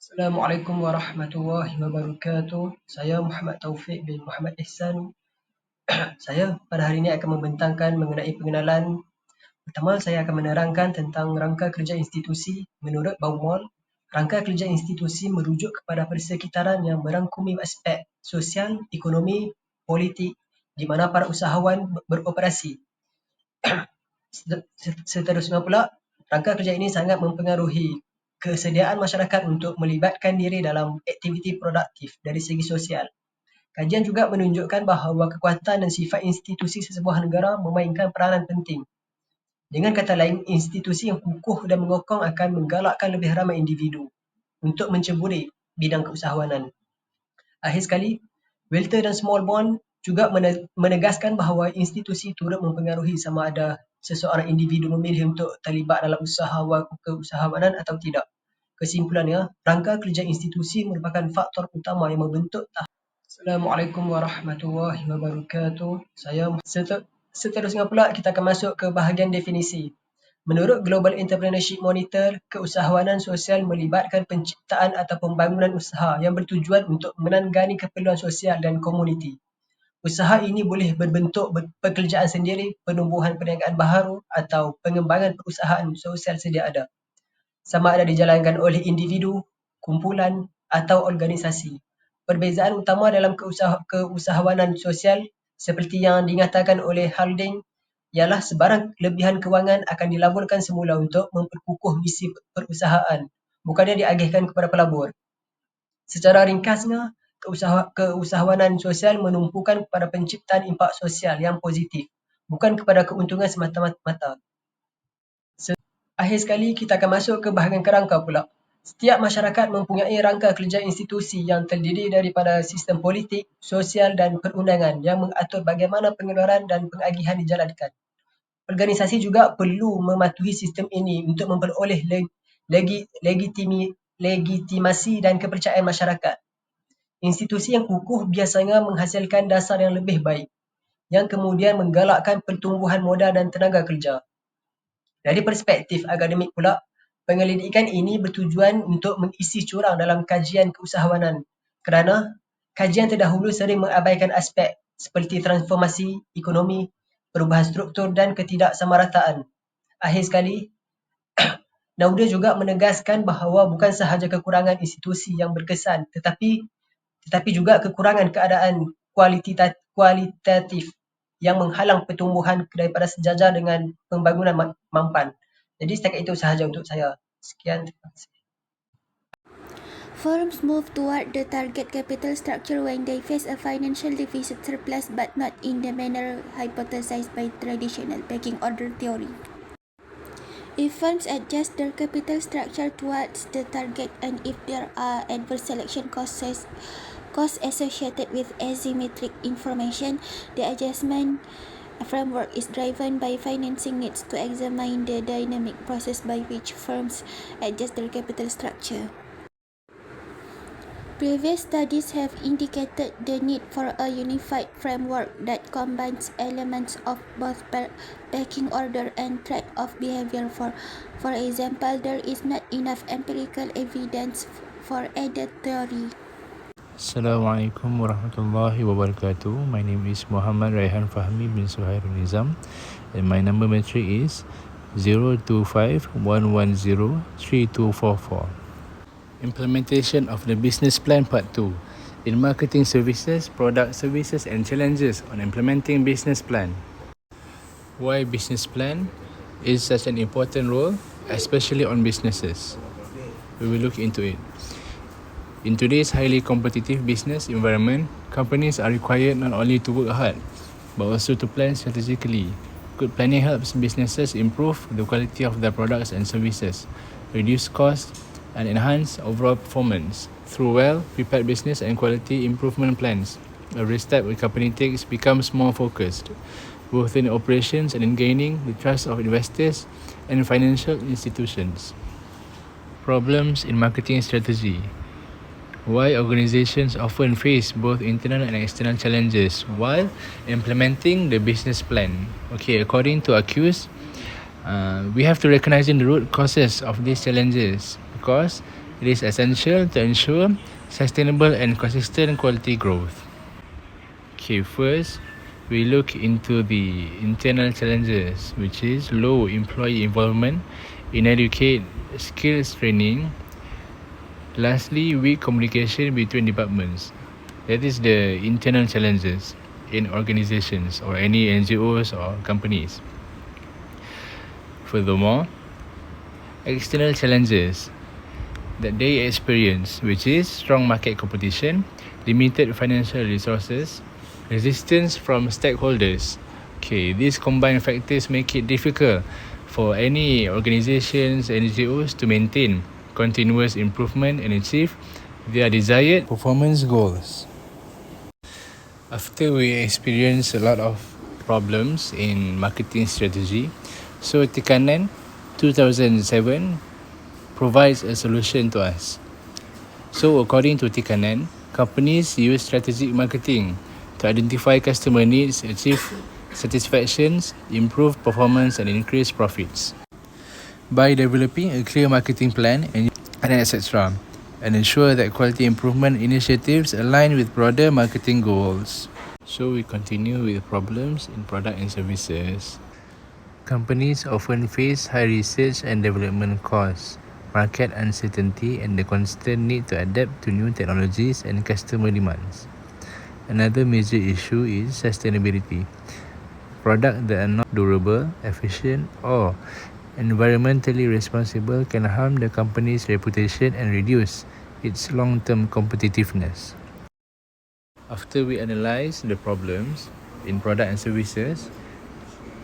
Assalamualaikum warahmatullahi wabarakatuh. Saya Muhammad Taufik bin Muhammad Ihsan. Saya pada hari ini akan membentangkan mengenai pengenalan. Pertama, saya akan menerangkan tentang rangka kerja institusi. Menurut Baumol, rangka kerja institusi merujuk kepada persekitaran yang merangkumi aspek sosial, ekonomi, politik di mana para usahawan beroperasi. Seterusnya pula, rangka kerja ini sangat mempengaruhi kesediaan masyarakat untuk melibatkan diri dalam aktiviti produktif dari segi sosial. Kajian juga menunjukkan bahawa kekuatan dan sifat institusi sesebuah negara memainkan peranan penting. Dengan kata lain, institusi yang kukuh dan mengokong akan menggalakkan lebih ramai individu untuk menceburi bidang keusahawanan. Akhir sekali, Welter dan Smallborn juga menegaskan bahawa institusi turut mempengaruhi sama ada seseorang individu memilih untuk terlibat dalam keusahawanan atau tidak. Kesimpulannya, rangka kerja institusi merupakan faktor utama yang membentuk Assalamualaikum warahmatullahi wabarakatuh. Seterusnya pula kita akan masuk ke bahagian definisi. Menurut Global Entrepreneurship Monitor, keusahawanan sosial melibatkan penciptaan atau pembangunan usaha yang bertujuan untuk menanggani keperluan sosial dan komuniti. Usaha ini boleh berbentuk pekerjaan sendiri, penumbuhan perniagaan baharu atau pengembangan perusahaan sosial sedia ada. Sama ada dijalankan oleh individu, kumpulan atau organisasi. Perbezaan utama dalam keusahawanan sosial seperti yang dinyatakan oleh Halding ialah sebarang kelebihan kewangan akan dilaburkan semula untuk memperkukuh misi perusahaan, bukannya diagihkan kepada pelabur. Secara ringkasnya, keusahawanan sosial menumpukan kepada penciptaan impak sosial yang positif, bukan kepada keuntungan semata-mata. Akhir sekali, kita akan masuk ke bahagian kerangka pula. Setiap masyarakat mempunyai rangka kerja institusi yang terdiri daripada sistem politik, sosial dan perundangan yang mengatur bagaimana pengeluaran dan pengagihan dijalankan. Organisasi juga perlu mematuhi sistem ini untuk memperoleh legitimasi dan kepercayaan masyarakat. Institusi yang kukuh biasanya menghasilkan dasar yang lebih baik, yang kemudian menggalakkan pertumbuhan modal dan tenaga kerja. Dari perspektif akademik pula, penyelidikan ini bertujuan untuk mengisi curang dalam kajian keusahawanan kerana kajian terdahulu sering mengabaikan aspek seperti transformasi ekonomi, perubahan struktur dan ketidaksamarataan. Akhir sekali, Nauda juga menegaskan bahawa bukan sahaja kekurangan institusi yang berkesan tetapi juga kekurangan keadaan kualitatif yang menghalang pertumbuhan daripada sejajar dengan pembangunan mampan. Jadi setakat itu sahaja untuk saya. Sekian, terima kasih. Firms move toward the target capital structure when they face a financial deficit surplus, but not in the manner hypothesized by traditional pecking order theory. If firms adjust their capital structure towards the target and if there are adverse selection costs associated with asymmetric information, the adjustment framework is driven by financing needs to examine the dynamic process by which firms adjust their capital structure. Previous studies have indicated the need for a unified framework that combines elements of both pecking order and trade-off behavior. For example, there is not enough empirical evidence for either theory. Assalamualaikum warahmatullahi wabarakatuh. My name is Muhammad Raihan Fahmi bin Suhairul Nizam and my number matric is 0251103244. Implementation of the business plan part 2 in marketing services, product services and challenges on implementing business plan. Why business plan is such an important role, especially on businesses. We will look into it. In today's highly competitive business environment, companies are required not only to work hard, but also to plan strategically. Good planning helps businesses improve the quality of their products and services, reduce costs, and enhance overall performance. Through well-prepared business and quality improvement plans, every step a company takes becomes more focused, both in operations and in gaining the trust of investors and financial institutions. Problems in marketing strategy. Why organizations often face both internal and external challenges while implementing the business plan. Okay, according to accused, we have to recognize the root causes of these challenges because It is essential to ensure sustainable and consistent quality growth. Okay, first, we look into the internal challenges, which is low employee involvement, inadequate skills training. Lastly, weak communication between departments. That is the internal challenges in organizations or any NGOs or companies. Furthermore, external challenges that they experience, which is strong market competition, limited financial resources, resistance from stakeholders. Okay, these combined factors make it difficult for any organizations, NGOs to maintain continuous improvement and achieve their desired performance goals. After we experience a lot of problems in marketing strategy, so Tikanan 2007 provides a solution to us. So according to Tikanan, companies use strategic marketing to identify customer needs, achieve satisfactions, improve performance and increase profits. By developing a clear marketing plan and etc. and ensure that quality improvement initiatives align with broader marketing goals. So we continue with problems in product and services. Companies often face high research and development costs, market uncertainty, and the constant need to adapt to new technologies and customer demands. Another major issue is sustainability. Products that are not durable, efficient, or environmentally responsible can harm the company's reputation and reduce its long-term competitiveness. After we analyze the problems in product and services,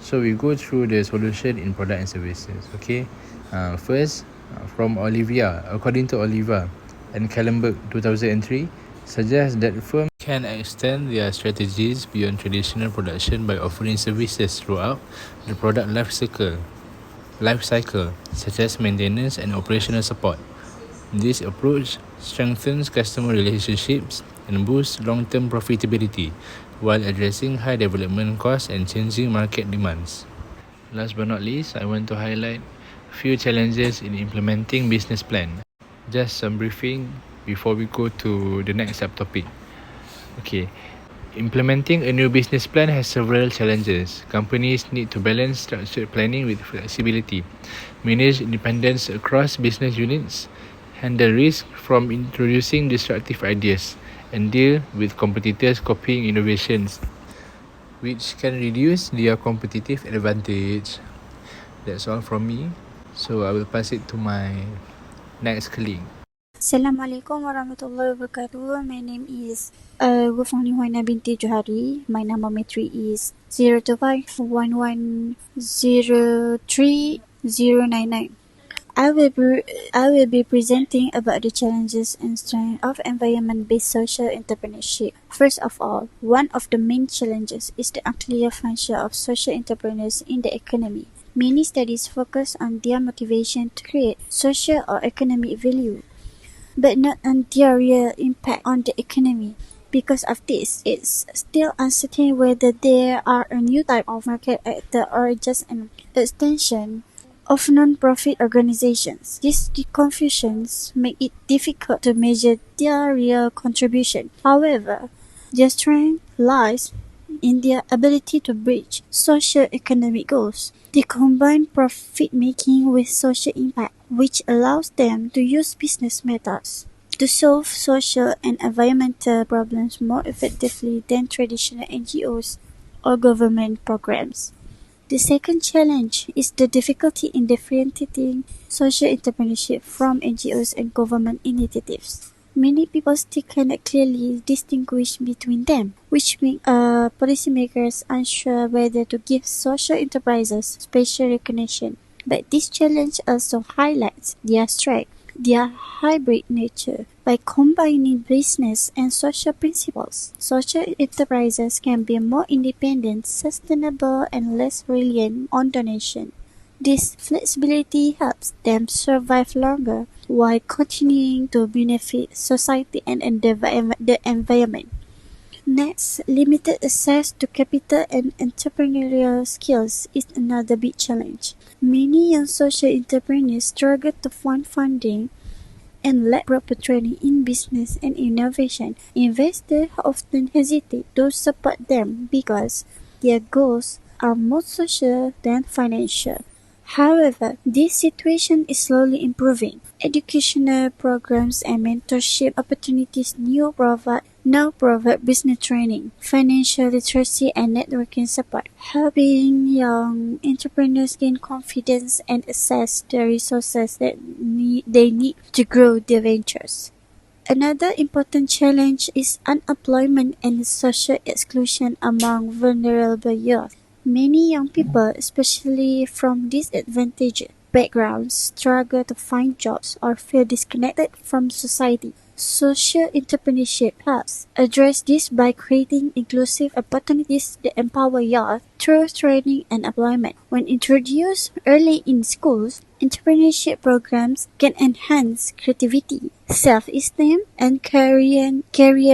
so we go through the solution in product and services. Okay, first from Olivia, according to Oliva and Kallenberg 2003, suggests that firms can extend their strategies beyond traditional production by offering services throughout the product life cycle, such as maintenance and operational support. This approach strengthens customer relationships and boosts long-term profitability while addressing high development costs and changing market demands. Last but not least, I want to highlight a few challenges in implementing business plan. Just some briefing before we go to the next subtopic. Okay, implementing a new business plan has several challenges. Companies need to balance structured planning with flexibility, manage independence across business units, handle risk from introducing disruptive ideas, and deal with competitors copying innovations, which can reduce their competitive advantage. That's all from me. So I will pass it to my next colleague. Assalamualaikum warahmatullahi wabarakatuh. My name is Gufani Huaina binti Johari. My number matric is 02511030099. I will be presenting about the challenges and strengths of environment-based social entrepreneurship. First of all, one of the main challenges is the unclear function of social entrepreneurs in the economy. Many studies focus on their motivation to create social or economic value, but not on their real impact on the economy. Because of this, it's still uncertain whether they are a new type of market actor or just an extension of non-profit organizations. These confusions make it difficult to measure their real contribution. However, their strength lies in their ability to bridge socio-economic goals. They combine profit-making with social impact, which allows them to use business methods to solve social and environmental problems more effectively than traditional NGOs or government programs. The second challenge is the difficulty in differentiating social entrepreneurship from NGOs and government initiatives. Many people still cannot clearly distinguish between them, which makes policymakers unsure whether to give social enterprises special recognition. But this challenge also highlights their strength, their hybrid nature. By combining business and social principles, social enterprises can be more independent, sustainable, and less reliant on donation. This flexibility helps them survive longer while continuing to benefit society and the environment. Next, limited access to capital and entrepreneurial skills is another big challenge. Many young social entrepreneurs struggle to find funding and lack proper training in business and innovation, investors often hesitate to support them because their goals are more social than financial. However, this situation is slowly improving. Educational programs and mentorship opportunities now provide business training, financial literacy, and networking support, helping young entrepreneurs gain confidence and access the resources that they need to grow their ventures. Another important challenge is unemployment and social exclusion among vulnerable youth. Many young people, especially from disadvantaged backgrounds, struggle to find jobs or feel disconnected from society. Social entrepreneurship helps address this by creating inclusive opportunities that empower youth through training and employment. When introduced early in schools, entrepreneurship programs can enhance creativity, self-esteem, and career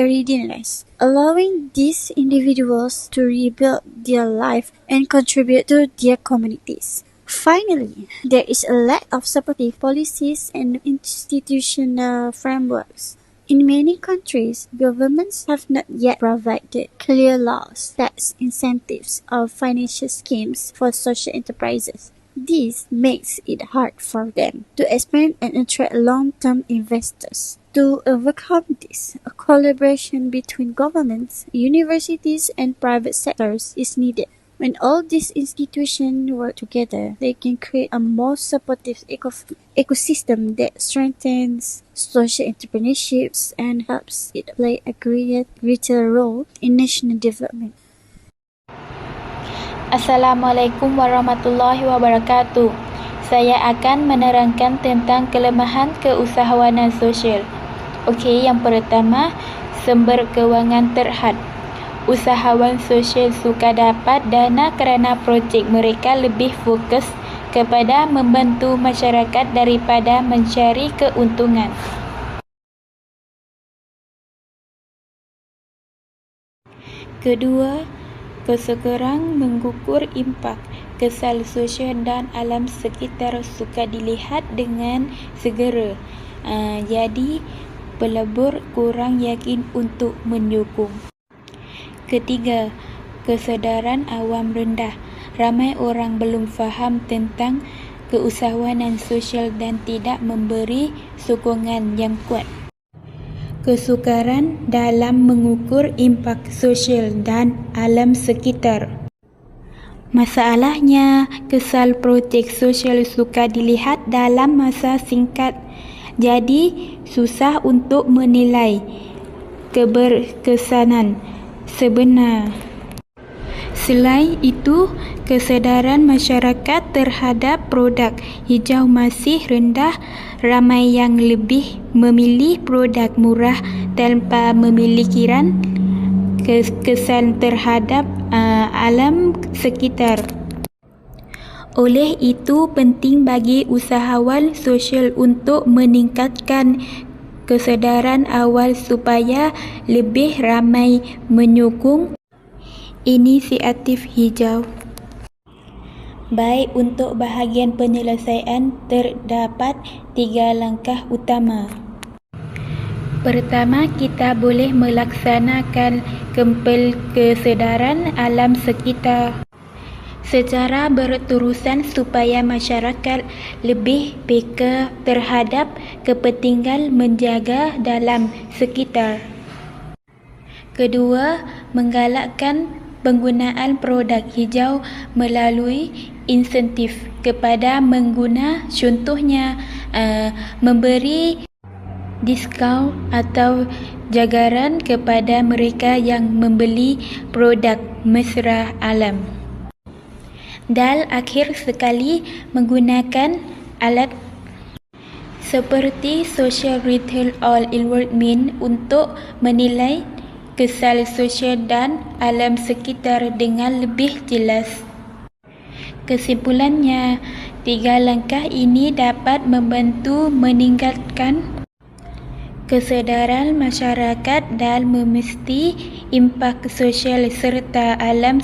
readiness, allowing these individuals to rebuild their life and contribute to their communities. Finally, there is a lack of supportive policies and institutional frameworks. In many countries, governments have not yet provided clear laws, tax incentives, or financial schemes for social enterprises. This makes it hard for them to expand and attract long-term investors. To overcome this, a collaboration between governments, universities, and private sectors is needed. When all these institutions work together, they can create a more supportive ecosystem that strengthens social entrepreneurships and helps it play a greater role in national development. Assalamualaikum warahmatullahi wabarakatuh. Saya akan menerangkan tentang kelemahan keusahawanan sosial. Okey, yang pertama, sumber kewangan terhad. Usahawan sosial suka dapat dana kerana projek mereka lebih fokus kepada membantu masyarakat daripada mencari keuntungan. Kedua, kesekurang mengukur impak. Kesal sosial dan alam sekitar suka dilihat dengan segera. Jadi, pelebur kurang yakin untuk menyokong. Ketiga, kesedaran awam rendah. Ramai orang belum faham tentang keusahawanan sosial dan tidak memberi sokongan yang kuat. Kesukaran dalam mengukur impak sosial dan alam sekitar. Masalahnya, kesal projek sosial suka dilihat dalam masa singkat. Jadi, susah untuk menilai keberkesanan sebenar. Selain itu, kesedaran masyarakat terhadap produk hijau masih rendah. Ramai yang lebih memilih produk murah tanpa memikiran kesan terhadap alam sekitar. Oleh itu, penting bagi usahawan sosial untuk meningkatkan kesedaran awal supaya lebih ramai menyokong inisiatif hijau. Baik, untuk bahagian penyelesaian terdapat 3 langkah utama. Pertama, kita boleh melaksanakan kempel kesedaran alam sekitar secara berterusan supaya masyarakat lebih peka terhadap kepentingan menjaga dalam sekitar. Kedua, menggalakkan penggunaan produk hijau melalui insentif kepada pengguna, contohnya memberi diskaun atau jagaran kepada mereka yang membeli produk mesra alam. Dan akhir sekali, menggunakan alat seperti social retail or environment untuk menilai kesal sosial dan alam sekitar dengan lebih jelas. Kesimpulannya, 3 langkah ini dapat membantu meningkatkan kesedaran masyarakat dan memesti impak sosial serta alam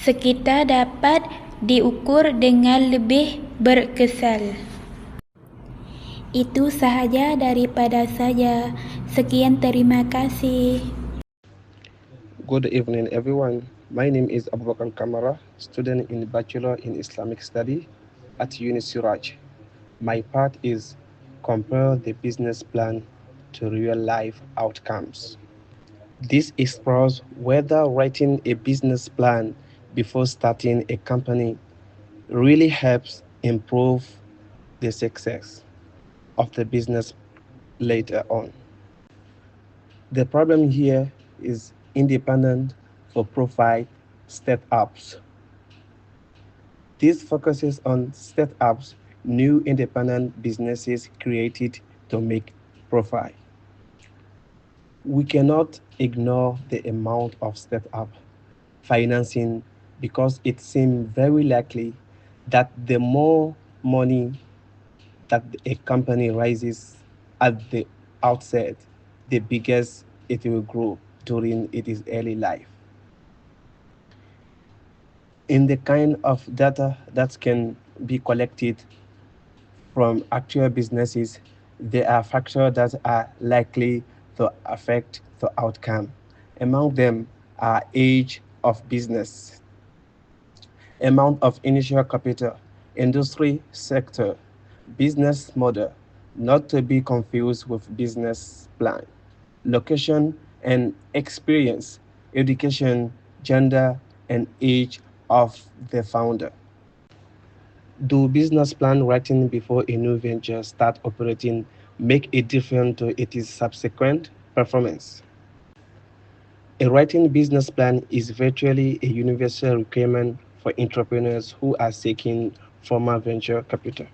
sekitar dapat diukur dengan lebih berkesan. Itu sahaja daripada saya. Sekian, terima kasih. Good evening, everyone. My name is Abubakar Kamara, student in Bachelor in Islamic Study at Unisiraj. My part is compare the business plan to real life outcomes. This explores whether writing a business plan before starting a company really helps improve the success of the business later on. The problem here is independent for profit startups. This focuses on startups, new independent businesses created to make profit. We cannot ignore the amount of startup financing because it seems very likely that the more money that a company raises at the outset, the biggest it will grow during its early life. In the kind of data that can be collected from actual businesses, there are factors that are likely to affect the outcome. Among them are age of business, amount of initial capital, industry sector, business model, not to be confused with business plan, location and experience, education, gender, and age of the founder. Do business plan writing before a new venture start operating make a difference to its subsequent performance? A writing business plan is virtually a universal requirement for entrepreneurs who are seeking formal venture capital.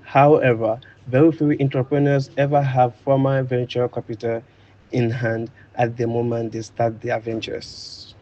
However, very few entrepreneurs ever have formal venture capital in hand at the moment they start their ventures.